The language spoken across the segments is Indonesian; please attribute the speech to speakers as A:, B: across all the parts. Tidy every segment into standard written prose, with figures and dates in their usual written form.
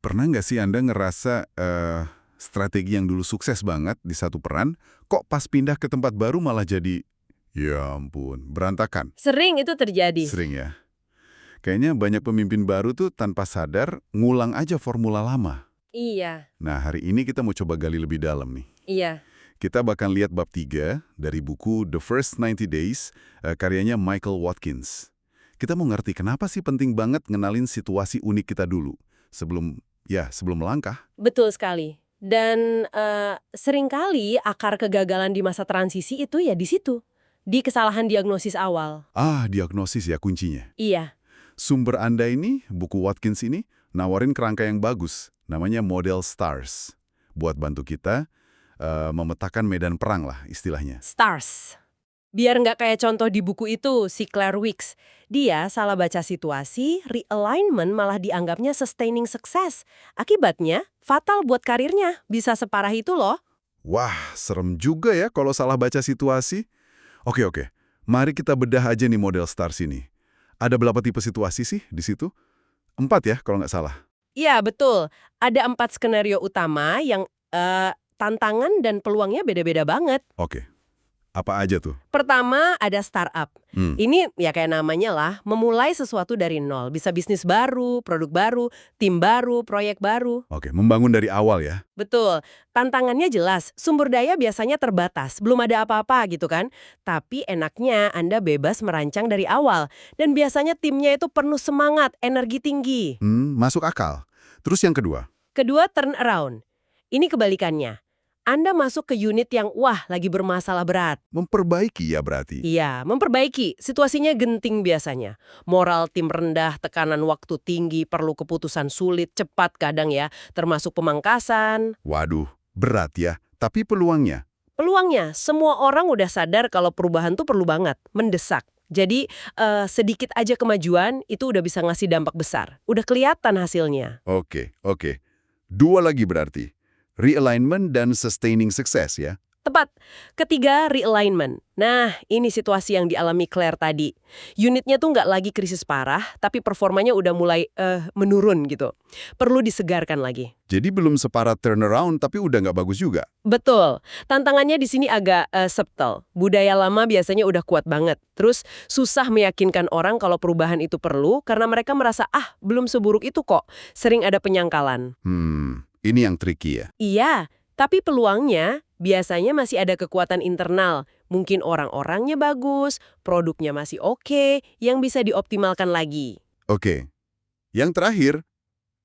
A: Pernah nggak sih Anda ngerasa strategi yang dulu sukses banget di satu peran, kok pas pindah ke tempat baru malah jadi, ya ampun, berantakan?
B: Sering itu terjadi.
A: Sering ya. Kayaknya banyak pemimpin baru tuh tanpa sadar ngulang aja formula lama.
B: Iya,
A: Nah, hari ini kita mau coba gali lebih dalam nih.
B: iya.
A: Kita bakal lihat bab 3 dari buku The First 90 Days, karyanya Michael Watkins. Kita mau ngerti kenapa sih penting banget ngenalin situasi unik kita dulu, sebelum melangkah.
B: Betul sekali. Dan seringkali akar kegagalan di masa transisi itu ya di situ. Di kesalahan diagnosis awal.
A: Diagnosis ya kuncinya.
B: Iya,
A: Sumber Anda ini, buku Watkins ini, nawarin kerangka yang bagus, namanya model STARS, buat bantu kita memetakan medan perang lah istilahnya.
B: STARS. Biar nggak kayak contoh di buku itu, si Claire Wicks. Dia salah baca situasi, realignment malah dianggapnya sustaining success. Akibatnya, fatal buat karirnya. Bisa separah itu loh.
A: Wah, serem juga ya kalau salah baca situasi. Oke. Mari kita bedah aja nih model STARS ini. Ada berapa tipe situasi sih di situ? 4 ya kalau nggak salah.
B: Iya, betul. Ada 4 skenario utama yang tantangan dan peluangnya beda-beda banget.
A: Oke. Apa aja tuh?
B: Pertama, ada startup. Ini ya kayak namanya lah, memulai sesuatu dari nol. Bisa bisnis baru, produk baru, tim baru, proyek baru.
A: Oke, membangun dari awal ya.
B: Betul. Tantangannya jelas, sumber daya biasanya terbatas, belum ada apa-apa gitu kan. Tapi enaknya Anda bebas merancang dari awal. Dan biasanya timnya itu penuh semangat, energi tinggi.
A: Masuk akal. Terus yang kedua?
B: Kedua, turn around. Ini kebalikannya. Anda masuk ke unit yang, lagi bermasalah berat.
A: Memperbaiki ya berarti.
B: Iya, memperbaiki. Situasinya genting biasanya. Moral tim rendah, tekanan waktu tinggi, perlu keputusan sulit, cepat kadang ya, termasuk pemangkasan.
A: Waduh, berat ya. Tapi peluangnya?
B: Peluangnya, semua orang udah sadar kalau perubahan tuh perlu banget, mendesak. Jadi, sedikit aja kemajuan, itu udah bisa ngasih dampak besar. Udah kelihatan hasilnya.
A: Oke. Dua lagi berarti. Realignment dan sustaining success ya.
B: Tepat. Ketiga, realignment. Nah, ini situasi yang dialami Claire tadi. Unitnya tuh nggak lagi krisis parah, tapi performanya udah mulai menurun gitu. Perlu disegarkan lagi.
A: Jadi belum separah turnaround tapi udah nggak bagus juga.
B: Betul. Tantangannya di sini agak subtle. Budaya lama biasanya udah kuat banget. Terus susah meyakinkan orang kalau perubahan itu perlu karena mereka merasa, belum seburuk itu kok. Sering ada penyangkalan.
A: Ini yang tricky ya.
B: Iya, tapi peluangnya biasanya masih ada kekuatan internal. Mungkin orang-orangnya bagus, produknya masih oke, yang bisa dioptimalkan lagi.
A: Oke. Yang terakhir,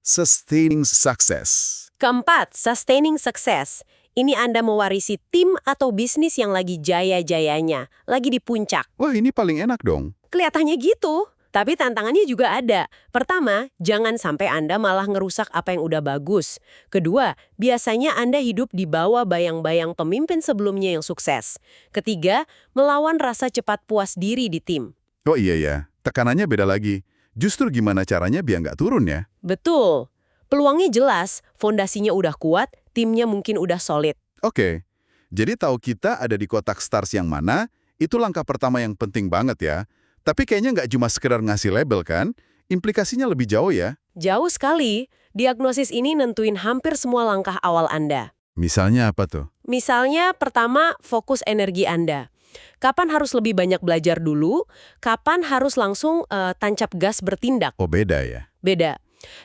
A: sustaining success.
B: Keempat, sustaining success. Ini Anda mewarisi tim atau bisnis yang lagi jaya-jayanya, lagi di puncak.
A: Wah, ini paling enak dong.
B: Kelihatannya gitu. Tapi tantangannya juga ada. Pertama, jangan sampai Anda malah ngerusak apa yang udah bagus. Kedua, biasanya Anda hidup di bawah bayang-bayang pemimpin sebelumnya yang sukses. Ketiga, melawan rasa cepat puas diri di tim.
A: Oh iya ya, tekanannya beda lagi. Justru gimana caranya biar nggak turun ya?
B: Betul. Peluangnya jelas, fondasinya udah kuat, timnya mungkin udah solid.
A: Oke, jadi tahu kita ada di kotak stars yang mana, itu langkah pertama yang penting banget ya. Tapi kayaknya nggak cuma sekedar ngasih label kan? Implikasinya lebih jauh ya.
B: Jauh sekali, diagnosis ini nentuin hampir semua langkah awal Anda.
A: Misalnya apa tuh?
B: Misalnya, pertama, fokus energi Anda. Kapan harus lebih banyak belajar dulu? Kapan harus langsung tancap gas bertindak?
A: Oh beda ya?
B: Beda.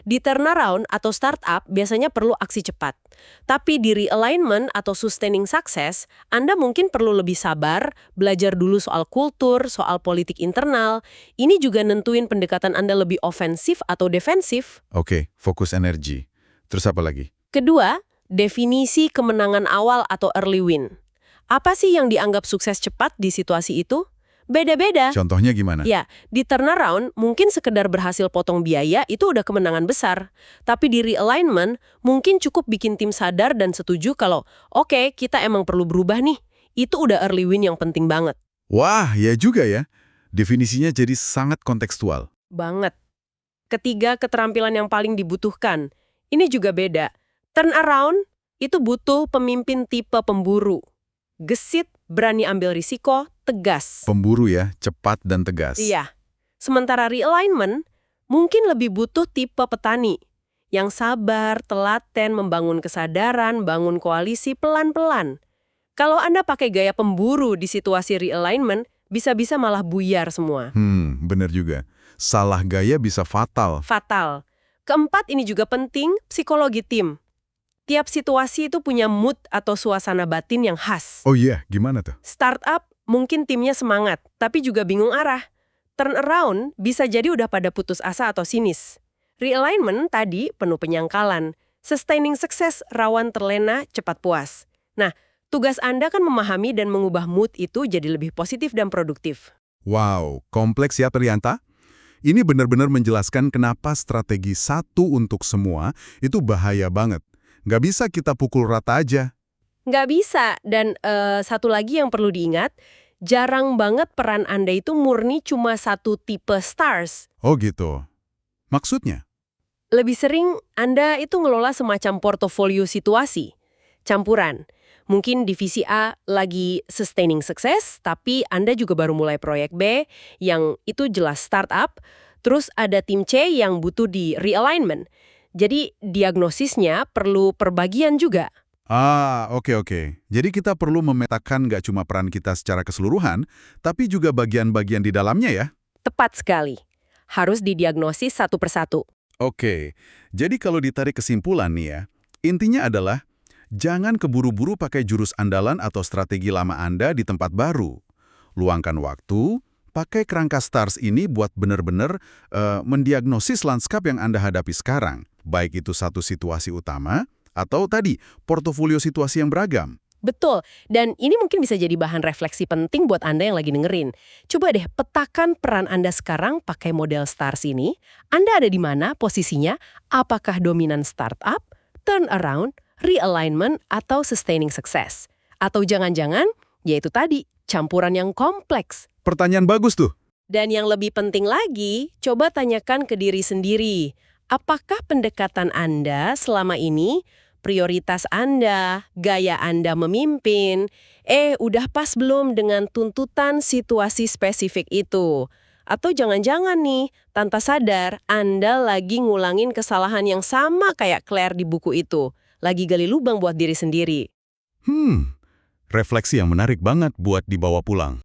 B: Di turnaround atau startup biasanya perlu aksi cepat. Tapi di realignment atau sustaining success, Anda mungkin perlu lebih sabar, belajar dulu soal kultur, soal politik internal. Ini juga nentuin pendekatan Anda lebih ofensif atau defensif.
A: Oke, fokus energi. Terus apa lagi?
B: Kedua, definisi kemenangan awal atau early win. Apa sih yang dianggap sukses cepat di situasi itu? Beda-beda.
A: Contohnya gimana?
B: Ya, di turnaround mungkin sekedar berhasil potong biaya itu udah kemenangan besar. Tapi di realignment mungkin cukup bikin tim sadar dan setuju kalau oke, kita emang perlu berubah nih. Itu udah early win yang penting banget.
A: Wah, ya juga ya. Definisinya jadi sangat kontekstual.
B: Banget. Ketiga, keterampilan yang paling dibutuhkan. Ini juga beda. Turnaround itu butuh pemimpin tipe pemburu. Gesit, berani ambil risiko, tegas.
A: Pemburu ya, cepat dan tegas.
B: Iya. Sementara realignment mungkin lebih butuh tipe petani. yang sabar, telaten, membangun kesadaran, bangun koalisi pelan-pelan. Kalau Anda pakai gaya pemburu di situasi realignment, bisa-bisa malah buyar semua.
A: Bener juga. Salah gaya bisa fatal.
B: Fatal. Keempat, ini juga penting, psikologi tim. Tiap situasi itu punya mood atau suasana batin yang khas.
A: Oh iya, gimana tuh?
B: Startup mungkin timnya semangat, tapi juga bingung arah. Turnaround bisa jadi udah pada putus asa atau sinis. Realignment tadi penuh penyangkalan. Sustaining success rawan terlena, cepat puas. Nah, tugas Anda kan memahami dan mengubah mood itu jadi lebih positif dan produktif.
A: Wow, kompleks ya ternyata. Ini benar-benar menjelaskan kenapa strategi satu untuk semua itu bahaya banget. Nggak bisa kita pukul rata aja.
B: Nggak bisa, dan satu lagi yang perlu diingat, jarang banget peran Anda itu murni cuma satu tipe stars.
A: Oh gitu. Maksudnya?
B: Lebih sering Anda itu ngelola semacam portofolio situasi, campuran. Mungkin divisi A lagi sustaining success, tapi Anda juga baru mulai proyek B yang itu jelas startup, terus ada tim C yang butuh di realignment. Jadi diagnosisnya perlu perbagian juga.
A: Oke. Jadi kita perlu memetakan nggak cuma peran kita secara keseluruhan, tapi juga bagian-bagian di dalamnya ya?
B: Tepat sekali. Harus didiagnosis satu persatu.
A: Oke, jadi kalau ditarik kesimpulan nih ya, intinya adalah jangan keburu-buru pakai jurus andalan atau strategi lama Anda di tempat baru. Luangkan waktu, pakai kerangka STARS ini buat benar-benar mendiagnosis lanskap yang Anda hadapi sekarang. Baik itu satu situasi utama, atau tadi, portofolio situasi yang beragam.
B: Betul, dan ini mungkin bisa jadi bahan refleksi penting buat Anda yang lagi dengerin. Coba deh petakan peran Anda sekarang pakai model STARS ini. Anda ada di mana posisinya? Apakah dominan startup, turnaround, realignment, atau sustaining success? Atau jangan-jangan, yaitu tadi, campuran yang kompleks.
A: Pertanyaan bagus tuh.
B: Dan yang lebih penting lagi, coba tanyakan ke diri sendiri. Apakah pendekatan Anda selama ini, prioritas Anda, gaya Anda memimpin, udah pas belum dengan tuntutan situasi spesifik itu? Atau jangan-jangan nih, tanpa sadar, Anda lagi ngulangin kesalahan yang sama kayak Claire di buku itu. Lagi gali lubang buat diri sendiri.
A: Refleksi yang menarik banget buat dibawa pulang.